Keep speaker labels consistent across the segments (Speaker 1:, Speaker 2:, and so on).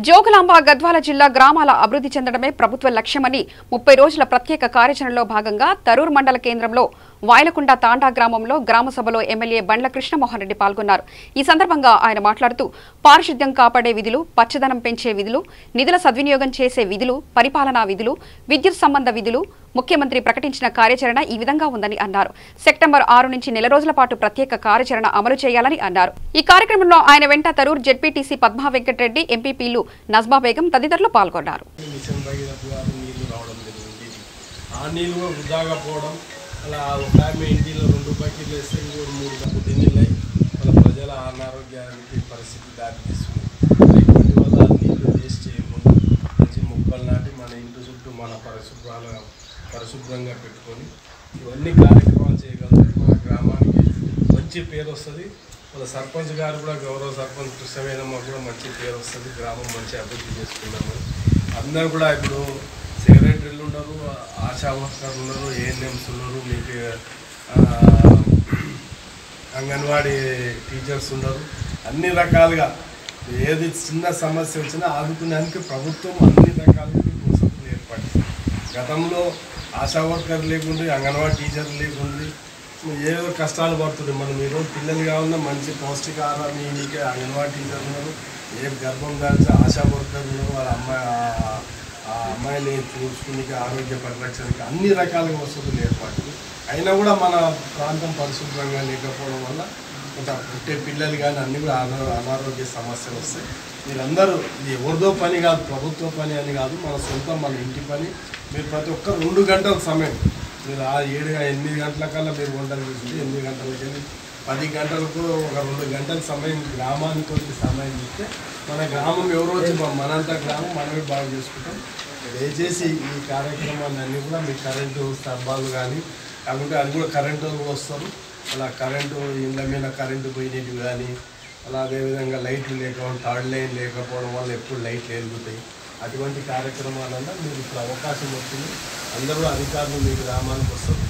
Speaker 1: జోగులాంబ గద్వాల జిల్లా గ్రామాల అభివృద్ధి చెందడమే ప్రభుత్వ లక్ష్యమని 30 రోజుల ప్రత్యేక కార్యాచరణలో భాగంగా తరూర్ మండల కేంద్రంలో వాయలకుండ తాండా గ్రామంలో గ్రామ సభలో ఎమ్మెల్యే బండ్ల కృష్ణమోహన్ రెడ్డి పాల్గొన్నారు. ఈ సందర్భంగా ఆయన మాట్లాడుతూ పారిశుద్ధ్యం కాపాడే విధులు, పచ్చదనం పెంచే విధులు, నిధుల సద్వినియోగం చేసే విధులు, పరిపాలనా విధులు, విద్యుత్ సంబంధ విధులు, ముఖ్యమంత్రి ప్రకటించిన కార్యాచరణ ఈ విధంగా ఉందని అన్నారు. సెప్టెంబర్ 6 నుంచి నెల రోజుల పాటు ప్రత్యేక కార్యాచరణ అమలు చేయాలని అన్నారు. ఈ కార్యక్రమంలో ఆయన వెంట తరూర్ జెడ్పీటీసీ పద్మా వెంకటరెడ్డి, ఎంపీపీలు నజ్మా బేగం తదితరులు పాల్గొన్నారు.
Speaker 2: అలా ఒక ఆమె ఇంటిలో 2 బకెట్లు వేస్తే 3 బకెట్లు నీళ్ళు వాళ్ళ ప్రజల అనారోగ్యానికి పరిస్థితి దారితీస్తుంది. ఇటువంటి వల్ల నీళ్ళు వేస్ట్ చేయకుండా మంచి మొక్కలు నాటి మన ఇంటి చుట్టూ మన పరిశుభ్రంగా పెట్టుకొని ఇవన్నీ కార్యక్రమాలు చేయగలిగితే మన గ్రామానికి మంచి పేరు వస్తుంది. వాళ్ళ సర్పంచ్ గారు కూడా గౌరవ సర్పంచ్ కృష్ణవేదమ్మ కూడా మంచి పేరు వస్తుంది. గ్రామం మంచి అభివృద్ధి చేసుకున్నామని అందరూ కూడా ఇప్పుడు సెక్రటరీలు ఉన్నారు, ఆశా వర్కర్లు ఉన్నారు, ఏఎన్ఎంస్ ఉన్నారు, మీకు అంగన్వాడీ టీచర్స్ ఉన్నారు. అన్ని రకాలుగా ఏది చిన్న సమస్య వచ్చినా ఆదుకునేందుకు ప్రభుత్వం అన్ని రకాలుగా వసతులు ఏర్పడుతుంది. గతంలో ఆశా వర్కర్ లేకుండే, అంగన్వాడీ టీచర్లు లేకుండే ఏదో కష్టాలు పడుతుంది. మనం ఈరోజు పిల్లలు కావాలన్నా మంచి పౌష్టికాహారం మీకే అంగన్వాడీ టీచర్లు ఉన్నారు, ఏ గర్భం దాల్చి ఆశా వర్కర్లు ఉన్నారు, వాళ్ళ అమ్మాయిని చూసుకునే ఆరోగ్య పరిరక్షణకి అన్ని రకాలుగా వసతులు ఏర్పడుతుంది. అయినా కూడా మన ప్రాంతం పరిశుభ్రంగా లేకపోవడం వల్ల కొంత పుట్టే పిల్లలు కానీ అన్నీ కూడా అనారోగ్య సమస్యలు వస్తాయి. మీరందరూ ఇది ఎవరిదో పని కాదు, ప్రభుత్వ పని అని కాదు, మన సొంతం మన ఇంటి పని. మీరు ప్రతి ఒక్క 2 గంటల సమయం మీరు 8 గంటలకల్లా మీరు వంటలు చూసింది, 8 గంటలకి వెళ్ళి 10 గంటలకు ఒక 2 గంటల సమయం గ్రామానికి వచ్చి సమయం ఇస్తే మన గ్రామం ఎవరో వచ్చి మనంతా గ్రామం మనమే బాగా చేసుకుంటాం. దయచేసి ఈ కార్యక్రమాన్ని అన్నీ కూడా మీ కరెంటు స్తంభాలు కానీ కాకుంటే అది కూడా కరెంటు కూడా వస్తారు. అలా కరెంటు ఇళ్ళ మీద కరెంటు పోయినవి కానీ అలా అదేవిధంగా లైట్లు లేకపోవడం, థర్డ్ లైన్ లేకపోవడం వల్ల ఎప్పుడు లైట్లు వెలుగుతాయి. అటువంటి కార్యక్రమాలన్నా మీరు ఇప్పుడు అవకాశం వచ్చింది. అందరూ అధికారులు మీ గ్రామానికి వస్తారు.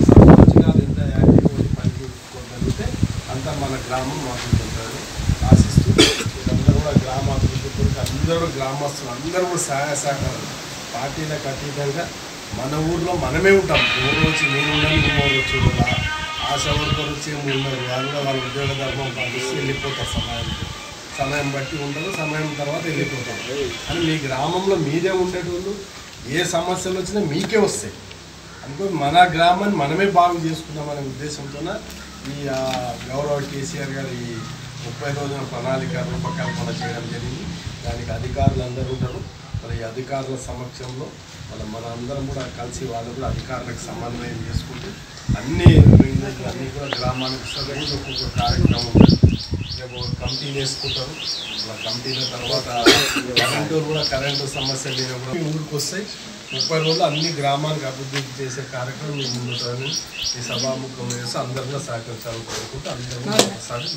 Speaker 2: సర్పంచ్గా ఎంత యాక్టివ్గా పని చేసుకోగలిగితే అంతా మన గ్రామం మాకుంటుందని ఆశిస్తూ వీళ్ళందరూ కూడా గ్రామాభివృద్ధి కొరకు అందరూ గ్రామస్తులు అందరూ కూడా సహాయ సహకారాలు పార్టీలకు అతీతంగా మన ఊర్లో మనమే ఉంటాం. ఎవరు వచ్చి నేను ఉండను వచ్చు ఆశా వర్కర్ వచ్చి ఉన్నారు, వాళ్ళు కూడా వాళ్ళ ఉద్యోగ ధర్మం పాటిస్తూ వెళ్ళిపోతారు. సమయం బట్టి ఉండదు, సమయం తర్వాత వెళ్ళిపోతారు. అని మీ గ్రామంలో మీదే ఉండేటోళ్ళు ఏ సమస్యలు వచ్చినా మీకే వస్తాయి అనుకో. మన గ్రామాన్ని మనమే బాగు చేసుకుందామనే ఉద్దేశంతోన ఈ గౌరవ కేసీఆర్ గారు ఈ 30 రోజుల ప్రణాళిక రూపకల్పన చేయడం జరిగింది. దానికి అధికారులు అందరూ ఉంటారు. మరి ఈ అధికారుల సమక్షంలో మన అందరం కూడా కలిసి వాళ్ళు కూడా అధికారులకు సమన్వయం చేసుకుంటూ అన్ని కూడా గ్రామానికి రోజు ఒక్కొక్క కార్యక్రమం రేపు కమిటీలు వేసుకుంటారు. కమిటీల తర్వాత కరెంటు సమస్య లేనప్పుడు ఊరికి వస్తాయి. 30 రోజులు అన్ని గ్రామానికి అభివృద్ధి చేసే కార్యక్రమం మేము ముందుతాను. ఈ సభాముఖం వేసి అందరూ కూడా సహకరించాలని కోరుకుంటూ అందరూ ఒకసారి